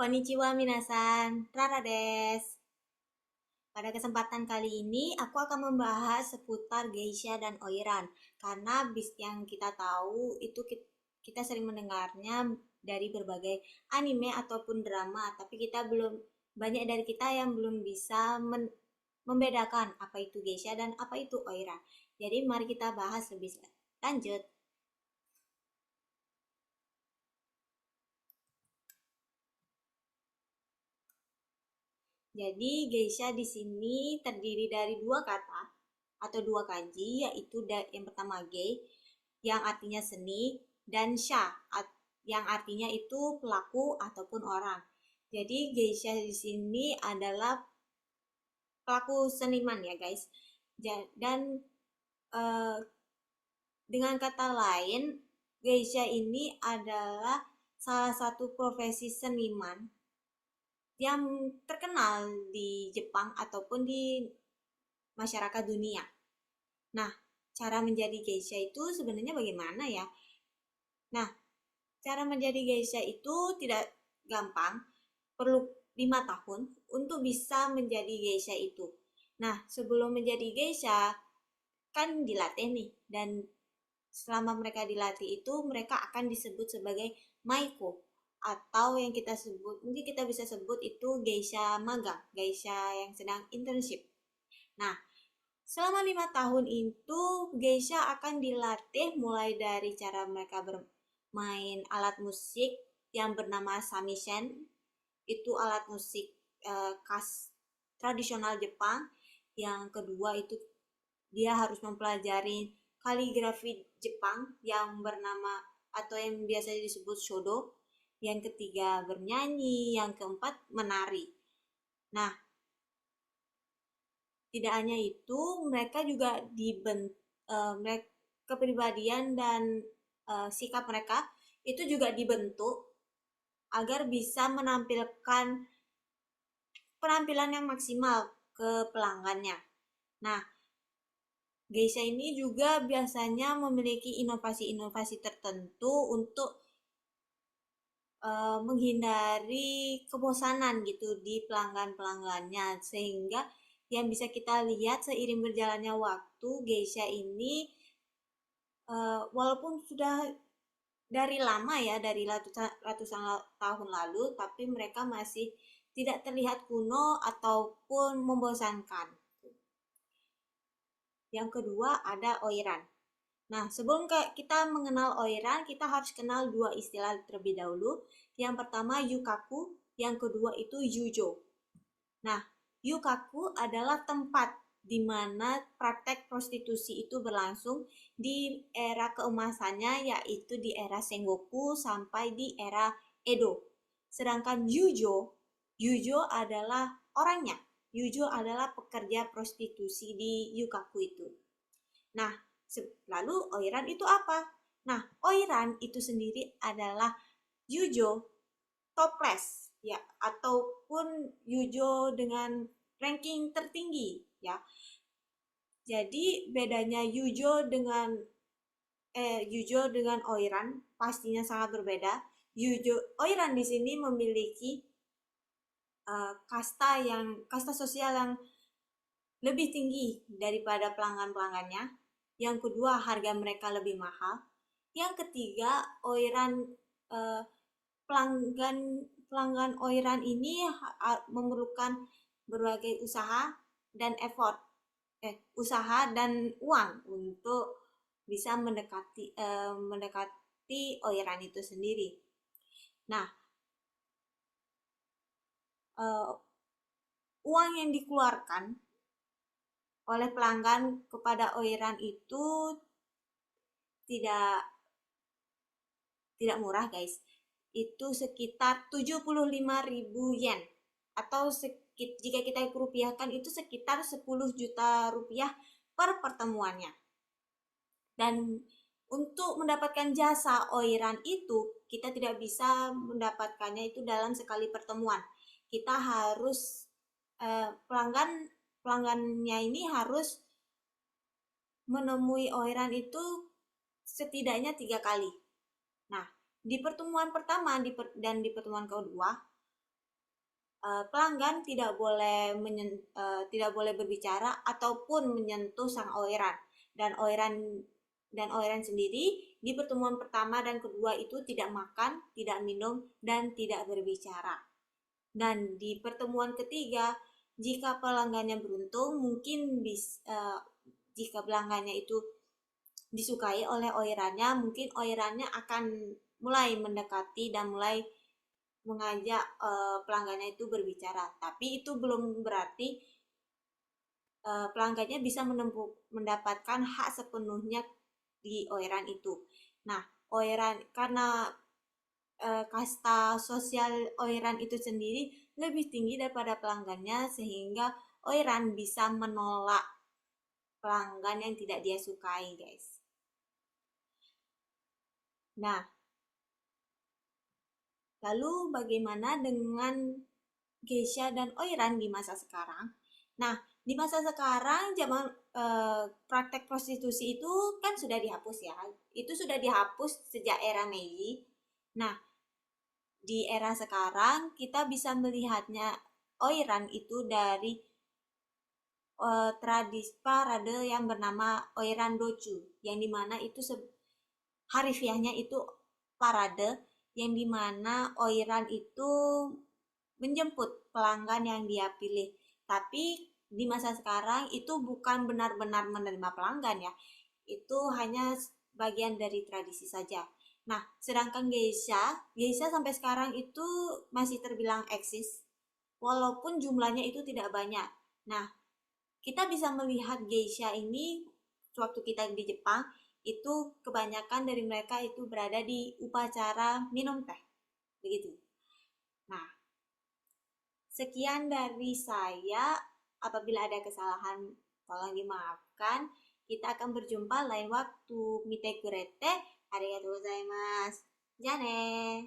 Konnichiwa minasan, Rara des. Pada kesempatan kali ini, aku akan membahas seputar geisha dan oiran. Karena yang kita tahu itu kita sering mendengarnya dari berbagai anime ataupun drama, tapi banyak dari kita yang belum bisa membedakan apa itu geisha dan apa itu oiran. Jadi mari kita bahas lebih lanjut. Jadi geisha di sini terdiri dari dua kata atau dua kanji, yaitu yang pertama gei yang artinya seni dan sha yang artinya itu pelaku ataupun orang. Jadi geisha di sini adalah pelaku seniman ya guys. Dan eh, dengan kata lain, geisha ini adalah salah satu profesi seniman yang terkenal di Jepang ataupun di masyarakat dunia. Nah, cara menjadi geisha itu sebenarnya bagaimana ya? Nah, cara menjadi geisha itu tidak gampang, perlu 5 tahun untuk bisa menjadi geisha itu. Nah, sebelum menjadi geisha, kan dilatih nih, dan selama mereka dilatih itu, mereka akan disebut sebagai maiko, atau yang kita sebut, mungkin kita bisa sebut itu geisha magang, geisha yang sedang internship. Nah, selama 5 tahun itu, geisha akan dilatih mulai dari cara mereka bermain alat musik yang bernama samishen. Itu alat musik khas tradisional Jepang. Yang kedua itu dia harus mempelajari kaligrafi Jepang yang bernama atau yang biasa disebut shodo. Yang ketiga bernyanyi, yang keempat menari. Nah, tidak hanya itu, mereka juga kepribadian dan sikap mereka itu juga dibentuk agar bisa menampilkan penampilan yang maksimal ke pelanggannya. Nah, geisha ini juga biasanya memiliki inovasi-inovasi tertentu untuk menghindari kebosanan gitu di pelanggan-pelanggannya, sehingga yang bisa kita lihat seiring berjalannya waktu, geisha ini walaupun sudah dari lama ya, dari ratusan tahun lalu, tapi mereka masih tidak terlihat kuno ataupun membosankan. Yang kedua ada oiran. Nah, sebelum kita mengenal oiran, kita harus kenal dua istilah terlebih dahulu. Yang pertama yukaku, yang kedua itu yujo. Nah, yukaku adalah tempat di mana praktek prostitusi itu berlangsung di era keemasannya, yaitu di era Sengoku sampai di era Edo. Sedangkan yujo adalah orangnya. Yujo adalah pekerja prostitusi di yukaku itu. Nah, lalu oiran itu apa? Nah, oiran itu sendiri adalah yujo toples ya, ataupun yujo dengan ranking tertinggi ya. Jadi bedanya yujo dengan oiran pastinya sangat berbeda. Oiran di sini memiliki kasta sosial yang lebih tinggi daripada pelanggan-pelanggannya. Yang kedua, harga mereka lebih mahal. Yang ketiga, eh, pelanggan pelanggan oiran ini memerlukan berbagai usaha dan uang untuk bisa mendekati oiran itu sendiri. Nah, uang yang dikeluarkan oleh pelanggan kepada oiran itu tidak tidak murah guys. Itu sekitar 75.000 yen, atau jika kita rupiahkan itu sekitar 10 juta rupiah per pertemuannya. Dan untuk mendapatkan jasa oiran itu, kita tidak bisa mendapatkannya itu dalam sekali pertemuan. Kita harus pelanggannya ini harus menemui oiran itu setidaknya 3 kali. Nah, di pertemuan pertama dan di pertemuan kedua, pelanggan tidak boleh berbicara ataupun menyentuh sang oiran, dan oiran sendiri di pertemuan pertama dan kedua itu tidak makan, tidak minum, dan tidak berbicara. Dan di pertemuan ketiga, jika pelanggannya beruntung, jika pelanggannya itu disukai oleh oirannya, mungkin oirannya akan mulai mendekati dan mulai mengajak pelanggannya itu berbicara. Tapi itu belum berarti pelanggannya bisa mendapatkan hak sepenuhnya di oiran itu. Nah, oiran karena kasta sosial oiran itu sendiri lebih tinggi daripada pelanggannya, sehingga oiran bisa menolak pelanggan yang tidak dia sukai, guys. Nah, lalu bagaimana dengan geisha dan oiran di masa sekarang? Nah, di masa sekarang praktek prostitusi itu kan sudah dihapus ya. Itu sudah dihapus sejak era Meiji. Nah, di era sekarang kita bisa melihatnya oiran itu dari tradisi parade yang bernama oiran dochu, yang dimana itu harifiahnya itu parade, yang dimana oiran itu menjemput pelanggan yang dia pilih. Tapi di masa sekarang itu bukan benar-benar menerima pelanggan ya, itu hanya bagian dari tradisi saja. Nah, sedangkan geisha sampai sekarang itu masih terbilang eksis, walaupun jumlahnya itu tidak banyak. Nah, kita bisa melihat geisha ini waktu kita di Jepang, itu kebanyakan dari mereka itu berada di upacara minum teh, begitu. Nah, sekian dari saya. Apabila ada kesalahan, tolong dimaafkan. Kita akan berjumpa lain waktu. Mite kurete, arigatou gozaimasu. Jane.